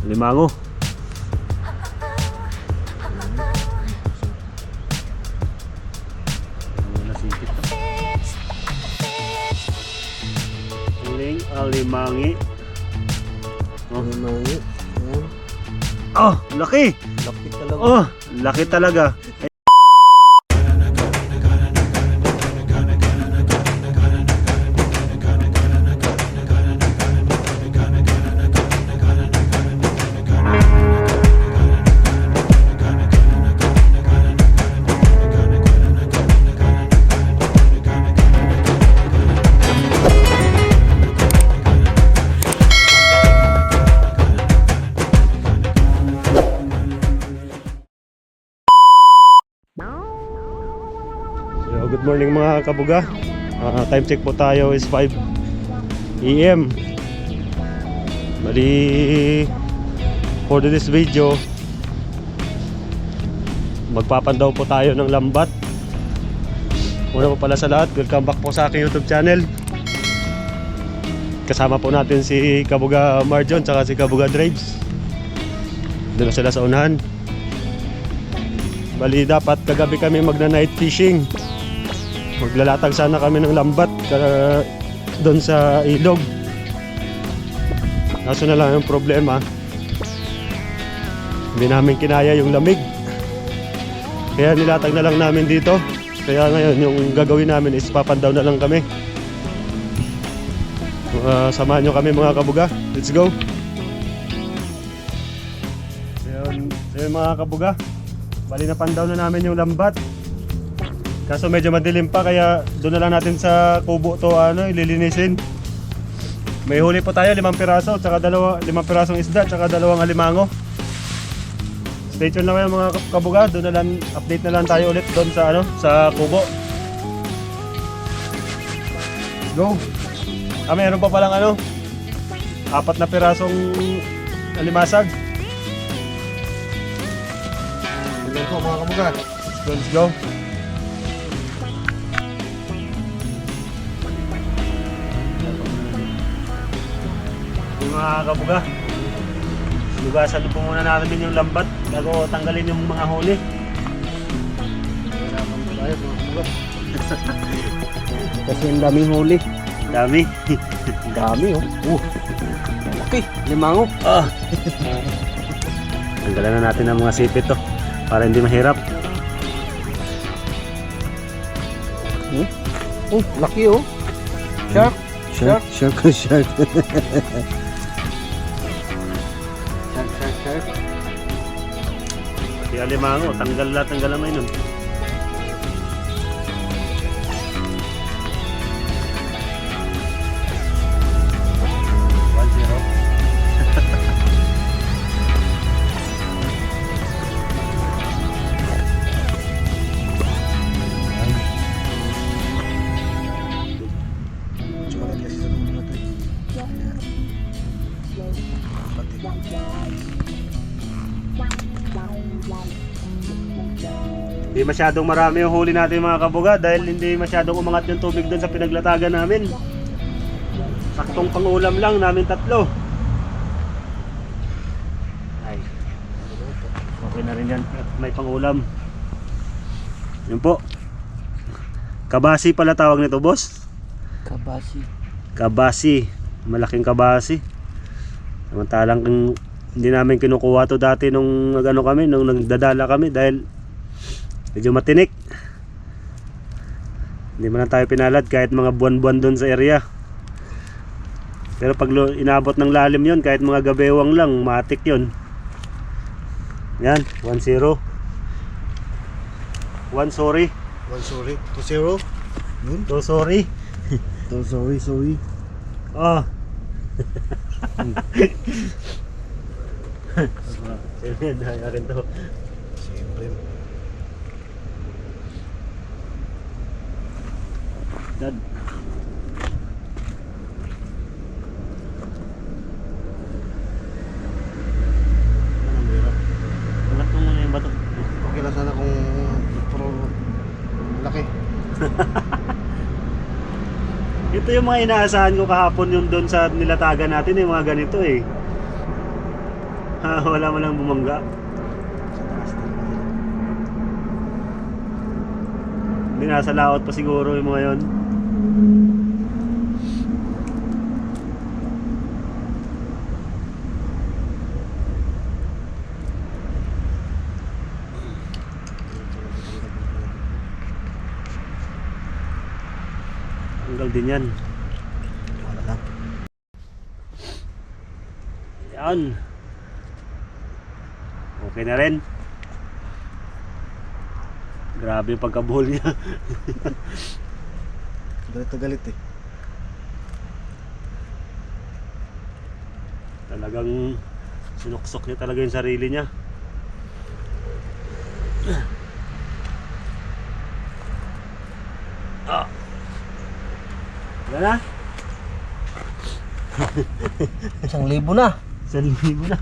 Limango. Nasipit to. Alimangi. Oh. Alimangi. Ayan. Oh, laki. Laki talaga. Oh, laki talaga. Good morning mga kabuga. Time check po tayo is 5 AM. Bali, for this video, magpapandaw po tayo ng lambat. Una po pala sa lahat, welcome back po sa aking YouTube channel. Kasama po natin si Kabuga Marjon tsaka si Kabuga Drives. Doon na sila sa unahan. Bali, dapat kagabi kami magna-night fishing. Maglalatag sana kami ng lambat doon sa ilog. Kaso na lang yung problema, hindi namin kinaya yung lamig. Kaya nilatag na lang namin dito. Kaya ngayon yung gagawin namin is papandaw na lang kami. Samahan nyo kami mga kabuga. Let's go. So yun mga kabuga, bali na pandaw na namin yung lambat. Kaso medyo madilim pa, kaya doon na lang natin sa kubo to ililinisin. May huli po tayo 5 piraso, tsaka 5 pirasong isda, tsaka 2 alimango. Stay tuned lang kayo mga kabuga. Doon na lang, update na lang tayo ulit doon sa sa kubo. Go. Meron pa palang 4 na pirasong alimasag. Tignan po mga kabuga. Let's go. Mga kabuga, lugasan po muna natin yung lambat bago tanggalin yung mga huli. Tayo mga kabuga. Kasi ang daming huli. Dami. Dami Laki, limango. Tanggalan na natin ang mga sipit to para hindi mahirap. Laki Shark. Shark. Pati alimango, tanggal naman yun. Hindi masyadong marami yung huli natin mga kabuga dahil hindi masyadong umangat yung tubig doon sa pinaglatagan namin. Saktong pangulam lang namin 3. Ay, okay na rin yan at may pangulam. Yun po. Kabasi pala tawag nito, boss. Kabasi. Malaking kabasi. Samantalang hindi namin kinukuha to dati nung nung nagdadala kami dahil medyo matinik. Hindi man lang tayo pinalad kahit mga buwan-buwan doon sa area. Pero pag inabot ng lalim yon, kahit mga gabewang lang, matik yon. Yan, 1-0. 1 sorry. 2-0. 2 sorry. 2 sorry. Oh. Siyempre, rin to. Siyempre. Dad. Anong hirap? Angat mo muna yung bato. Okay lang sana kung puro laki. Ito Ito yung mga inaasahan ko kahapon yung doon sa nilatagan natin, yung mga ganito eh. Ha, wala man lang bumangga. Sa taas talaga yan. Hindi nasa laot pa siguro yung mga yon. Tanggal din yan. Wala lang. Yan. Okay na rin. Grabe yung pagkabuhol niya. Galit na galit eh. Talagang sinuksok niya talaga yung sarili niya. Ah. Wala na? 1,000 na. 1,000 na.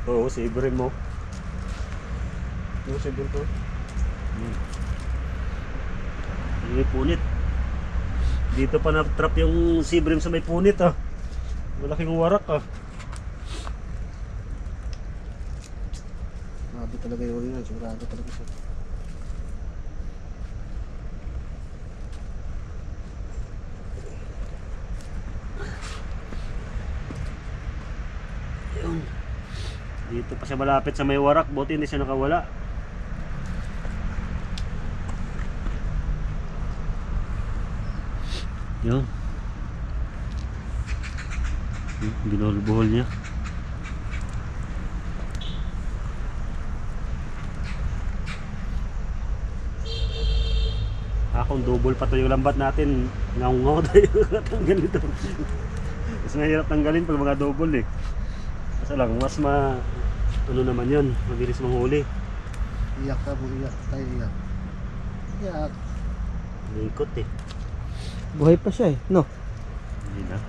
Oo, sabre mo. Yung sabihin ko. May punit. Dito pa na-trap yung sibrim sa may punit ah. Malaking warak ah. Grabe talaga yung yun. Sigurado talaga siya. Yun. Dito pa siya malapit sa may warak. Buti hindi siya nakawala. Yun. Binuhol-buhol niya. Kung double pa to yung lambat natin, ngaw-ngaw tayo tanggalin ito. Mas mahirap tanggalin pag mga double eh. Kasi lang, mas ano naman yun, mabilis manghuli. Iyak ka mo, iyak. Tayo iyak. Iyak. Naikot eh. Buhay pa siya eh, no? Hindi na.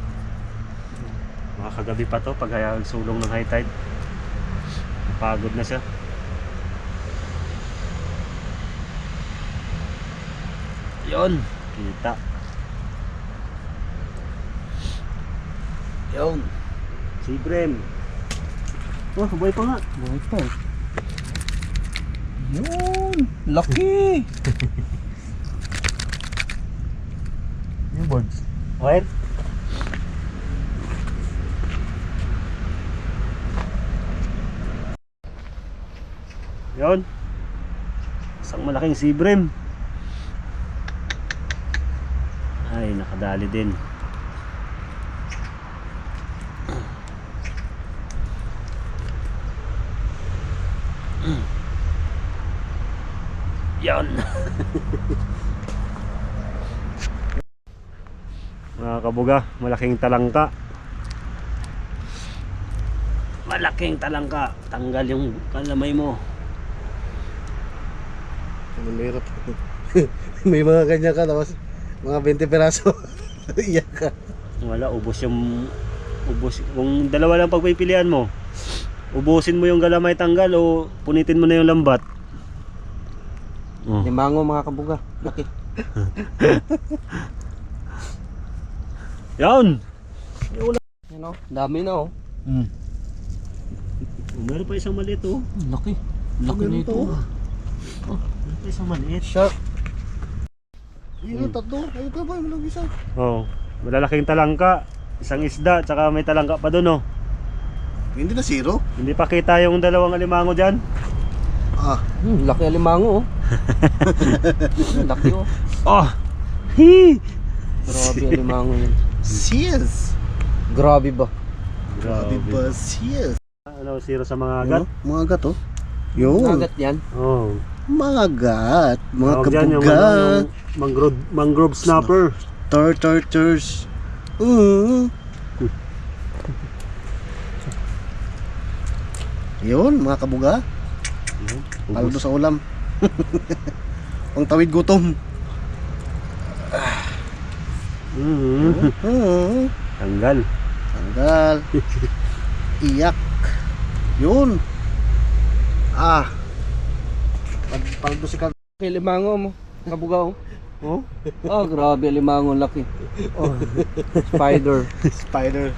Makakagabi pa to pag sulong ng high tide. Napagod na siya. Yon, kita. Yon. Si Brem. Oh, buhay pa nga. Buhay pa eh. Yun! Laki! Yung birds. Wait. Yon. Isang malaking si Brem. Ay, nakadali din. Yan. Mga kabuga, malaking talangka. Malaking talangka. Tanggal yung kalamay mo. Ano mahirap. May mga kanya ka tapos mga 20 peraso. Iyak ka. Wala, ubos yung kung dalawa lang pagpipilian mo, ubusin mo yung galamay tanggal o punitin mo na yung lambat. Oh. Limango mga kabuga. Laki. Yan. Yan o, dami na o. Meron pa isang maliit oh. Laki. Laki Meron nito. pa, Meron pa isang maliit. Shark. Yun yung tatlo. Ayun ka ba? Walang isa. Oh, malalaking talangka, isang isda, tsaka may talangka pa doon oh. Hindi na zero. Hindi pa kita yung dalawang alimango diyan. Ah. Laki alimango o. Laki o. Oh. Hi. Grabe alimango yun. Seals. Grabe ba? Grabe ba? Seals. Ano, zero sa mga agat? Mga agat oh. Yun. Nagat yan. Oh. Mga agat. Mga Tawag dyan yung, kabugat. yung mangrove snapper. Tartartars. Yun, mga kabuga. Paldo sa ulam. Pang tawid gutom. Tanggal. Tanggal. Iyak. Yun. Ah. Paldo si Kag... Laki alimango mo. Kabuga oh. Oh? Oh, grabe alimango laki. Oh. Spider. Spider.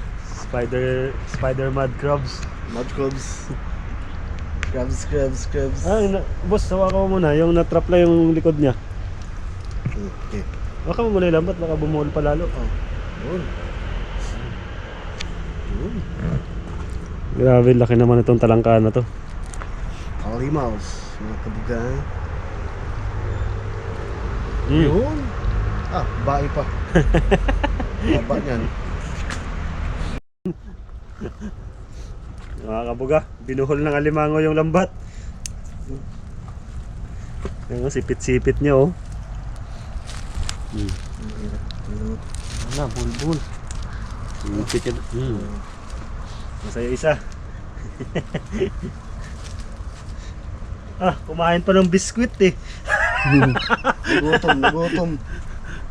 Spider mud crabs. Mud crabs. Crabs. Boss, hawakan mo muna. Yung natrap lang yung likod niya. Okay. Hawakan mo muna yung lambat, baka bumuhol pa lalo. Oh. Yun. Yun. Grabe, laki naman itong talangka na to. Halimaws. Mga kabuga. Mm. Yun. Ah, bae pa. Baba niyan. Mga kabuga, binuhol ng alimango yung lambat. Yung sipit-sipit niya oh. Ano, bulbul. Sipit yun. Masaya isa. Kumain pa ng biskwit eh. Nagutom.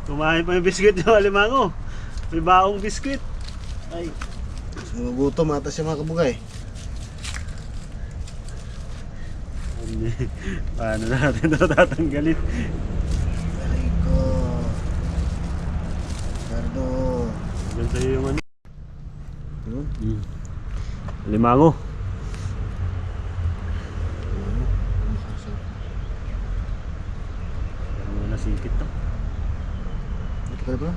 Kumain pa ng biskwit yung alimango. May baong biskwit. Ay. Nagutom ata siya mga kabugay. Paano natin ito tatanggalin? Aray ko. Gardo. Hanggang sa'yo yung ano. Yun. Alimango. Ano na sipit to? Ito ka ba?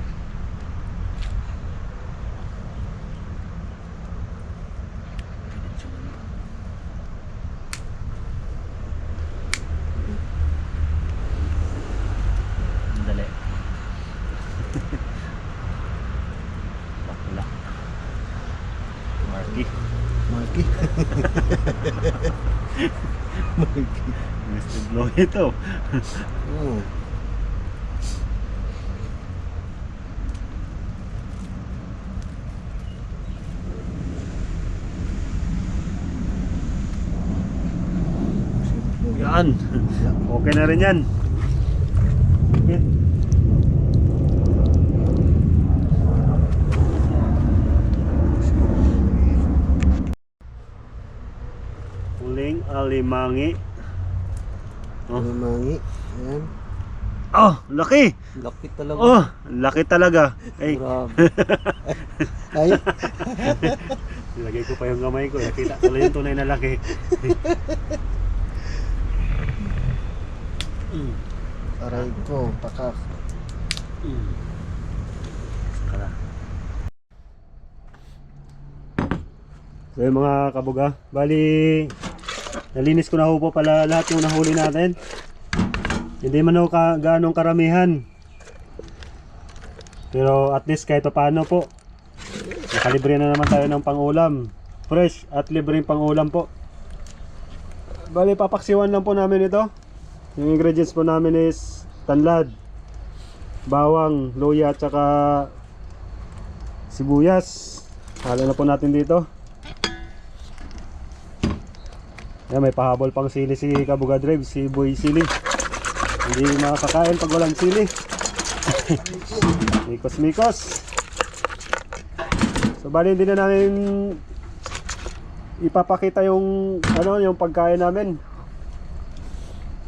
Dali. Bakla. Marky. Marky. Mr. Blow ito. Oh. Yan. Okay na rin yan. Okay. Huling alimangi. Oh. Mangi. Ayan. Oh, laki. Laki talaga. Oh, laki talaga. Ay, Grabe. Ay. nilagay ko pa yung kamay ko. Nakita ko lang yung tunay na laki. Aray ko. Pakak. Tara. So yung mga kabuga, bali nalinis ko na ho po pala lahat yung nahuli natin. Hindi man ho gaanong karamihan, pero at least kahit paano po nakalibre na naman tayo ng pangulam, fresh at libreng pangulam po. Bali papaksiwan lang po namin ito. Yung ingredients po namin is tanlad, bawang, luya at saka sibuyas. Halo na po natin dito. Ayan, may pahabol pang sili si Kabuga Drive, si Boy Sili. Hindi makakain pag walang sili. Mikos. So bali hindi na namin ipapakita yung yung pagkain namin.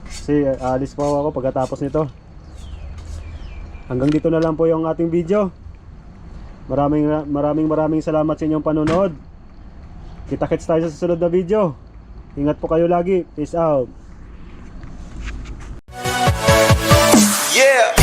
Kasi alis pa ako pagkatapos nito. Hanggang dito na lang po yung ating video. Maraming salamat sa inyong panonood. Kita-kits tayo sa susunod na video. Ingat po kayo lagi. Peace out. Yeah.